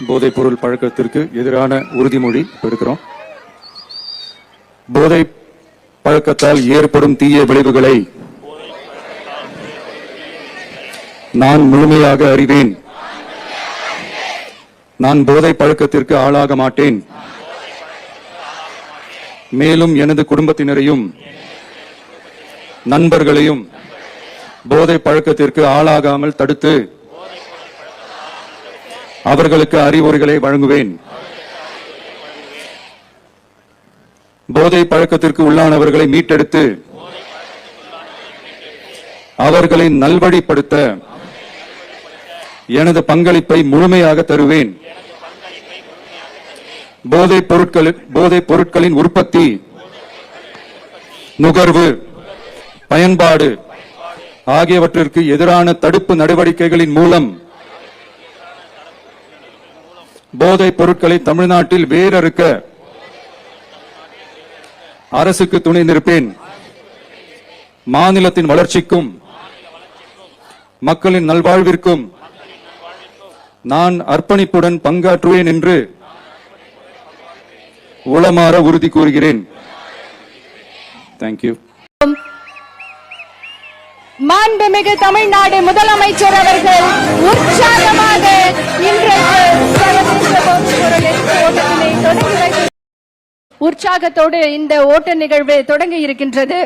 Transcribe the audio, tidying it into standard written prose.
போதைப் பொருள் பழக்கத்திற்கு எதிரான உறுதிமொழி எடுக்கிறோம். போதை பழக்கத்தால் ஏற்படும் தீய விளைவுகளை நான் முழுமையாக அறிவேன். நான் போதை பழக்கத்திற்கு ஆளாக மாட்டேன். மேலும் எனது குடும்பத்தினரையும் நண்பர்களையும் போதை பழக்கத்திற்கு ஆளாகாமல் தடுத்து அவர்களுக்கு அறிவுரைகளை வழங்குவேன். போதை பழக்கத்திற்கு உள்ளானவர்களை மீட்டெடுத்து அவர்களை நல்வழிப்படுத்த எனது பங்களிப்பை முழுமையாக தருவேன். போதைப் பொருட்களின் உற்பத்தி, நுகர்வு, பயன்பாடு ஆகியவற்றிற்கு எதிரான தடுப்பு நடவடிக்கைகளின் மூலம் போதைப் பொருட்களை தமிழ்நாட்டில் வேரறுக்க அரசுக்கு துணை நிற்பேன். மாநிலத்தின் வளர்ச்சிக்கும் மக்களின் நல்வாழ்விற்கும் நான் அர்ப்பணிப்புடன் பங்காற்றுவேன் என்று உளமாற உறுதி கூறுகிறேன். தேங்க்யூ. மாண்புமிகு தமிழ்நாடு முதலமைச்சர் அவர்கள் உற்சாகமாக உற்சாகத்தோடு இந்த ஓட்ட நிகழ்வு தொடங்கி இருக்கின்றது.